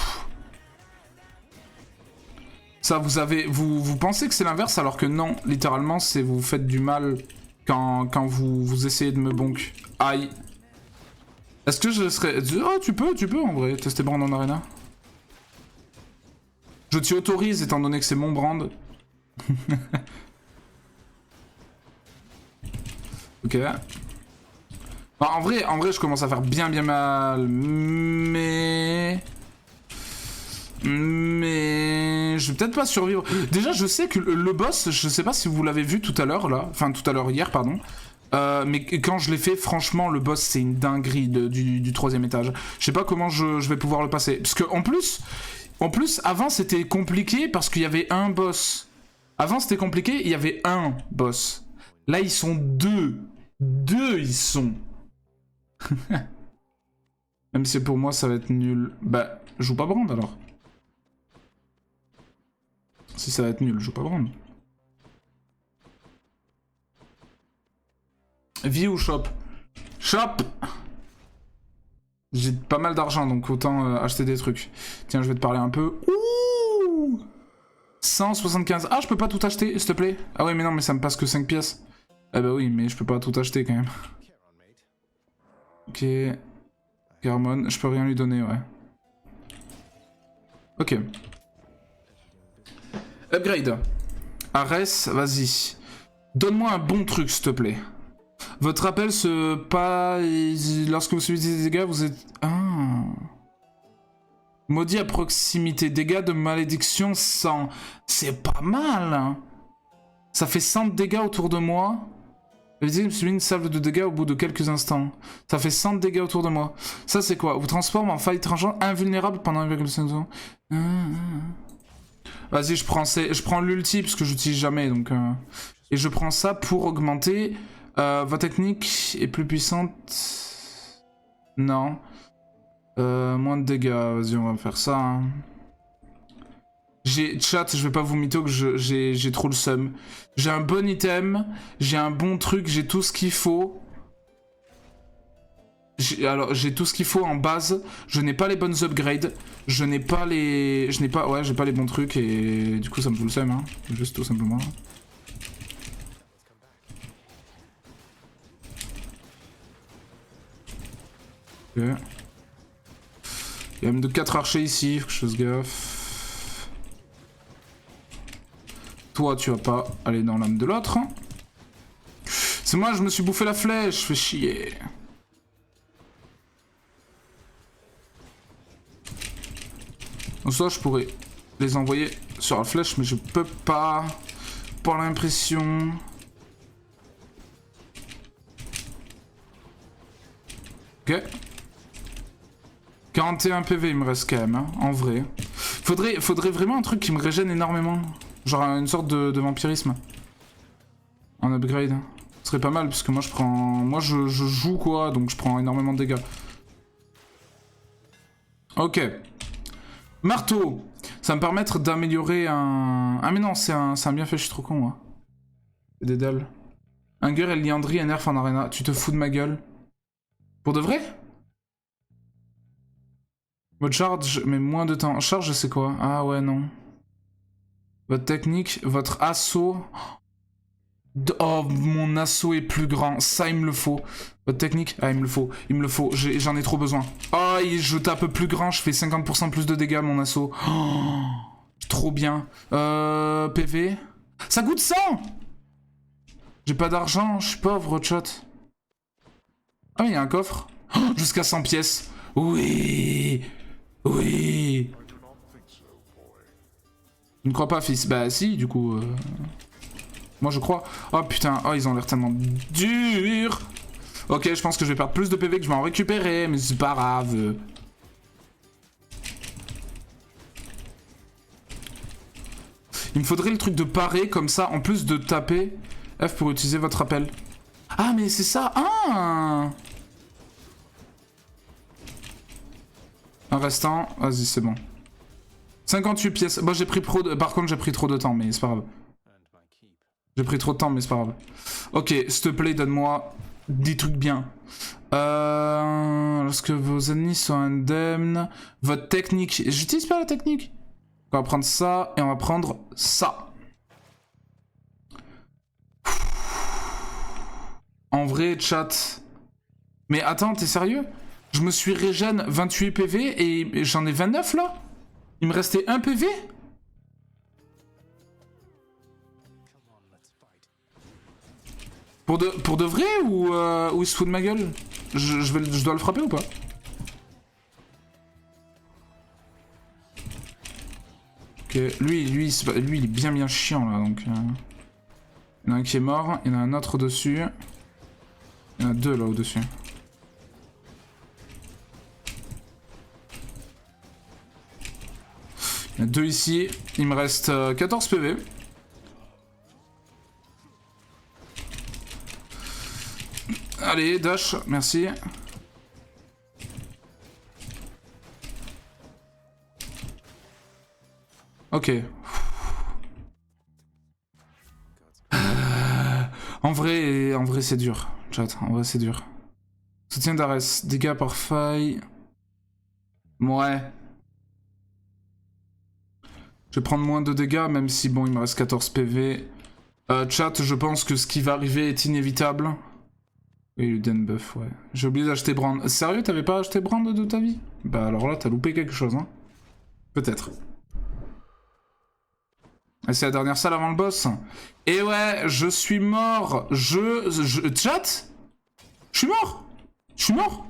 Ça, vous pensez que c'est l'inverse, alors que non, littéralement, c'est vous faites du mal quand vous essayez de me bonk. Aïe. Est-ce que je serais... Oh, tu peux en vrai, tester Brand en Arena. Je t'y autorise étant donné que c'est mon brand. Ok. Enfin, en vrai, je commence à faire bien mal. Mais je vais peut-être pas survivre. Déjà, je sais que le boss, je sais pas si vous l'avez vu tout à l'heure là. Enfin, tout à l'heure hier, pardon. Mais quand je l'ai fait, franchement, le boss, c'est une dinguerie du 3e étage. Je sais pas comment je vais pouvoir le passer. Parce que en plus, avant, c'était compliqué parce qu'il y avait un boss. Avant, c'était compliqué, il y avait un boss. Là, ils sont deux. Deux, ils sont. Même si pour moi, ça va être nul. Bah, joue pas Brand, alors. Si ça va être nul, joue pas Brand. Vie ou shop? Shop! J'ai pas mal d'argent, donc autant acheter des trucs. Tiens, je vais te parler un peu. Ouh, 175. Ah, je peux pas tout acheter, s'il te plaît? Ah ouais, mais non, mais ça me passe que 5 pièces. Ah bah oui, mais je peux pas tout acheter quand même. Ok. Garmon, je peux rien lui donner, ouais. Ok. Upgrade. Ares, vas-y. Donne-moi un bon truc, s'il te plaît. Votre appel se pas... Lorsque vous subissez des dégâts, vous êtes... Ah. Maudit à proximité. Dégâts de malédiction 100. C'est pas mal, hein. Ça fait 100 de dégâts autour de moi. La victime subit une salve de dégâts au bout de quelques instants. Ça fait 100 de dégâts autour de moi. Ça, c'est quoi? Vous transforme en faille tranchante invulnérable pendant 1,5 secondes. Vas-y, je prends l'ulti parce que j'utilise jamais. Donc, et je prends ça pour augmenter... votre technique est plus puissante. Non. Moins de dégâts. Vas-y, on va faire ça. Hein. Chat, je vais pas vous mytho que j'ai trop le seum. J'ai un bon item, j'ai un bon truc, j'ai tout ce qu'il faut. J'ai tout ce qu'il faut en base. Je n'ai pas les bonnes upgrades. Je n'ai pas les... Ouais, j'ai pas les bons trucs et du coup ça me fout le seum. Hein. Juste tout simplement. Ok. Il y a même de 4 archers ici, faut que je fasse gaffe. Toi, tu vas pas aller dans l'âme de l'autre. C'est moi, je me suis bouffé la flèche, fais chier. En soi, je pourrais les envoyer sur la flèche, mais je peux pas. Pour l'impression. Ok. 41 PV, il me reste quand même, hein, en vrai. Faudrait vraiment un truc qui me régène énormément. Genre une sorte de vampirisme. En upgrade. Ce serait pas mal, parce que moi je prends... Moi je joue quoi, donc je prends énormément de dégâts. Ok. Marteau. Ça va me permettre d'améliorer un... Ah mais non, c'est un bienfait, je suis trop con, moi. C'est des dalles. Hunger et Liandry et nerf en arena. Tu te fous de ma gueule? Pour de vrai? Votre charge met moins de temps. Charge, c'est quoi? Ah ouais, non. Votre technique, votre assaut... Oh, mon assaut est plus grand. Ça, il me le faut. Votre technique? Ah, il me le faut. Il me le faut. J'en ai trop besoin. Oh, je tape plus grand. Je fais 50% plus de dégâts, mon assaut. Oh, trop bien. PV. Ça coûte 100! J'ai pas d'argent. Je suis pauvre, chat. Ah, il y a un coffre. Oh, jusqu'à 100 pièces. Oui. Oui. Je ne crois pas, fils. Bah, si, du coup... Moi je crois. Oh putain, oh ils ont l'air tellement durs. Ok, je pense que je vais perdre plus de PV que je vais en récupérer, mais c'est pas grave. Il me faudrait le truc de parer comme ça, en plus de taper F pour utiliser votre appel. Ah mais c'est ça. Ah, un restant, vas-y c'est bon. 58 pièces. Bon j'ai pris par contre j'ai pris trop de temps, mais c'est pas grave. J'ai pris trop de temps, mais c'est pas grave. Ok, s'il te plaît, donne-moi 10 trucs bien. Lorsque vos ennemis sont indemnes... Votre technique... J'utilise pas la technique. On va prendre ça, et on va prendre ça. En vrai, chat... Mais attends, t'es sérieux? Je me suis régène 28 PV, et j'en ai 29, là? Il me restait 1 PV? Pour de vrai ou il se fout de ma gueule? Je dois le frapper ou pas? Ok, lui il est bien chiant là donc. Il y en a un qui est mort, il y en a un autre au-dessus. Il y en a 2 là au-dessus. Il y en a 2 ici, il me reste 14 PV. Allez, dash, merci. Ok. En vrai c'est dur. chat. En vrai, c'est dur. Soutien d'Ares. Dégâts par faille. Ouais. Je vais prendre moins de dégâts, même si, bon, il me reste 14 PV. Chat, je pense que ce qui va arriver est inévitable. Oui, le den buff, ouais. J'ai oublié d'acheter Brand. Sérieux, t'avais pas acheté Brand de ta vie? Bah alors là, t'as loupé quelque chose, hein. Peut-être. Et c'est la dernière salle avant le boss. Et ouais, je suis mort. Chat? Je suis mort. Je suis mort.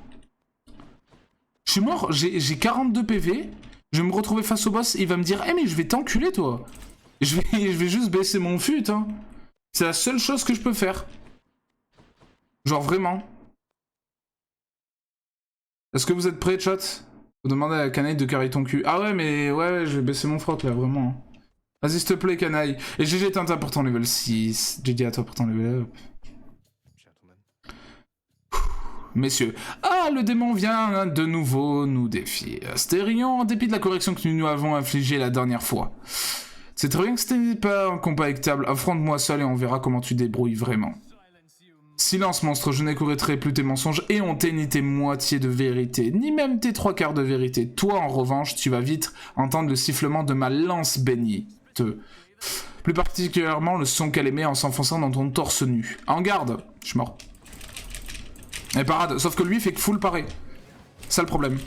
Je suis mort. J'ai 42 PV. Je vais me retrouver face au boss. Il va me dire, eh mais je vais t'enculer, toi. Je vais juste baisser mon fut, hein. C'est la seule chose que je peux faire. Genre vraiment. Est-ce que vous êtes prêts, chat? Faut demander à la canaille de carrer ton cul. Ah ouais, mais ouais, je vais baisser mon froc là, vraiment. Vas-y, s'il te plaît, canaille. Et GG Tintin pour ton level 6. GG à toi pour ton level up. Messieurs. Ah, le démon vient de nouveau nous défier. Astérion, en dépit de la correction que nous nous avons infligée la dernière fois. C'est très bien que ce n'était pas un combat équitable. Affronte-moi seul et on verra comment tu débrouilles vraiment. Silence, monstre, je n'écouterai plus tes mensonges et on ni tes moitiés de vérité, ni même tes 3/4 de vérité. Toi, en revanche, tu vas vite entendre le sifflement de ma lance bénie. Plus particulièrement le son qu'elle émet en s'enfonçant dans ton torse nu. En garde, je suis mort. Et parade, sauf que lui, il fait que full paré. C'est ça le problème.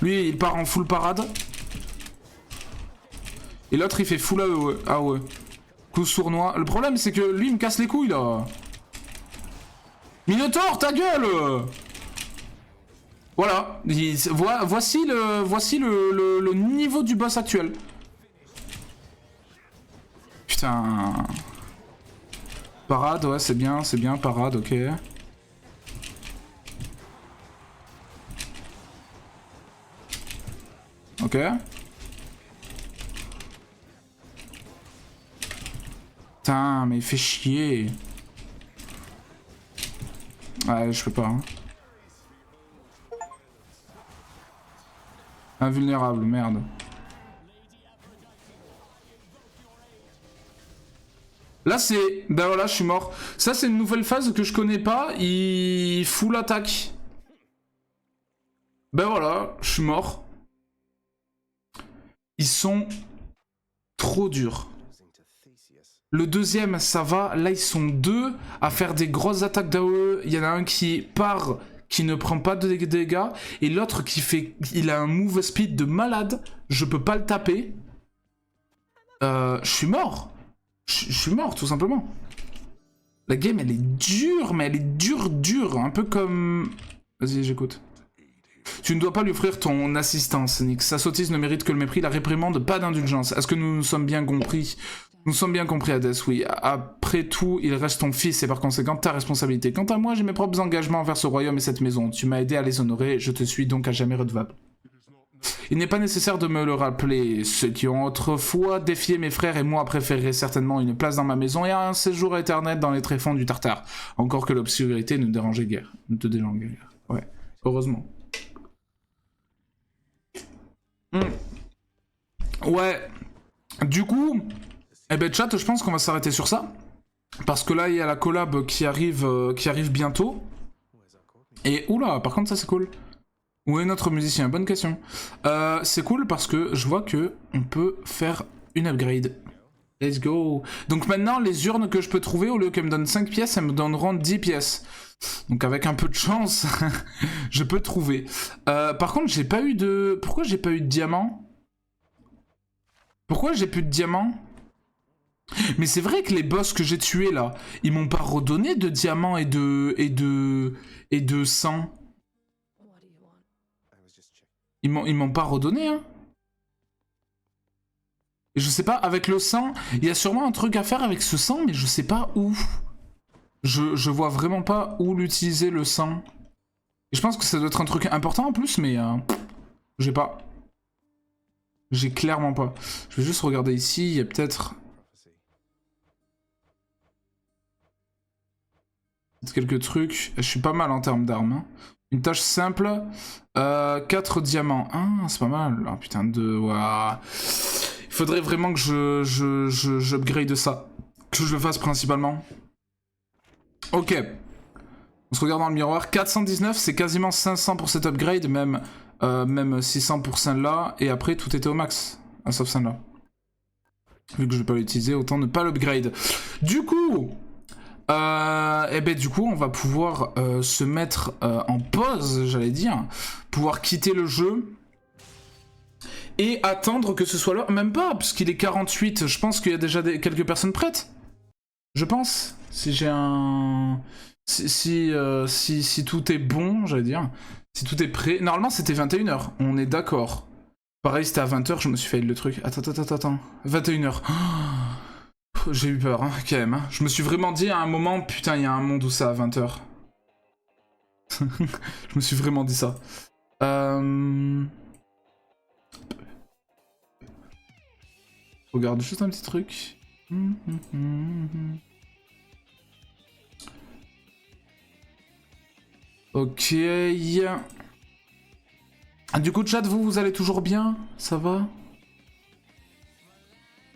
Lui, il part en full parade. Et l'autre, il fait full AOE. AOE. Coup sournois. Le problème, c'est que lui, il me casse les couilles, là. Minotaur, ta gueule! Voilà. Voici le niveau du boss actuel. Putain. Parade, ouais, c'est bien, parade, ok. Ok. Putain, mais il fait chier. Ouais, je peux pas. Hein. Invulnérable, merde. Là, c'est... Ben voilà, je suis mort. Ça, c'est une nouvelle phase que je connais pas. Il fout l'attaque. Ben voilà, je suis mort. Ils sont trop durs. Le deuxième, ça va. Là, ils sont deux à faire des grosses attaques d'AOE. Il y en a un qui part, qui ne prend pas de dégâts. Et l'autre qui fait... Il a un move speed de malade. Je peux pas le taper. Je suis mort. Je suis mort, tout simplement. La game, elle est dure, mais elle est dure. Un peu comme... Vas-y, j'écoute. Tu ne dois pas lui offrir ton assistance, Nick. Sa sottise ne mérite que le mépris, la réprimande, pas d'indulgence. Est-ce que nous nous sommes bien compris? Nous sommes bien compris, Hades, oui. Après tout, il reste ton fils et par conséquent ta responsabilité. Quant à moi, j'ai mes propres engagements envers ce royaume et cette maison. Tu m'as aidé à les honorer, je te suis donc à jamais redevable. Il n'est pas nécessaire de me le rappeler. Ceux qui ont autrefois défié mes frères et moi préféreraient certainement une place dans ma maison et un séjour éternel dans les tréfonds du Tartare. Encore que l'obscurité ne dérangeait guère. Ne te dérange guère. Ouais, heureusement. Ouais. Du coup... Eh ben chat, je pense qu'on va s'arrêter sur ça. Parce que là, il y a la collab qui arrive bientôt. Et oula, par contre, ça c'est cool. Où est notre musicien? Bonne question. C'est cool parce que je vois que on peut faire une upgrade. Let's go. Donc maintenant, les urnes que je peux trouver, au lieu qu'elles me donnent 5 pièces, elles me donneront 10 pièces. Donc avec un peu de chance, je peux trouver. Par contre, j'ai pas eu de... Pourquoi j'ai pas eu de diamant? Pourquoi j'ai plus de diamants? Mais c'est vrai que les boss que j'ai tués là, ils m'ont pas redonné de diamants et de sang. Ils m'ont pas redonné, hein. Et je sais pas, avec le sang, il y a sûrement un truc à faire avec ce sang, mais je sais pas où. Je vois vraiment pas où l'utiliser le sang. Et je pense que ça doit être un truc important en plus, mais j'ai pas. J'ai clairement pas. Je vais juste regarder ici, il y a peut-être... quelques trucs. Je suis pas mal en termes d'armes. Hein. Une tâche simple. 4 diamants. Ah, c'est pas mal. Ah putain, 2. Waouh. Il faudrait vraiment que j'upgrade ça. Que je le fasse principalement. Ok. On se regarde dans le miroir. 419, c'est quasiment 500 pour cet upgrade, même 600 pour celle-là. Et après, tout était au max, sauf celle-là. Vu que je vais pas l'utiliser, autant ne pas l'upgrade. Du coup, on va pouvoir se mettre en pause, j'allais dire. Pouvoir quitter le jeu. Et attendre que ce soit l'heure. Même pas, puisqu'il est 48. Je pense qu'il y a déjà quelques personnes prêtes. Je pense. Si j'ai un... Si tout est bon, j'allais dire. Si tout est prêt. Normalement, c'était 21h. On est d'accord. Pareil, c'était à 20h, je me suis fait le truc. Attends. 21h. Oh, j'ai eu peur, hein, quand même. Hein. Je me suis vraiment dit à un moment, putain, il y a un monde où c'est à 20h. Je me suis vraiment dit ça. Regarde juste un petit truc. Ok. Du coup, chat, vous allez toujours bien? Ça va?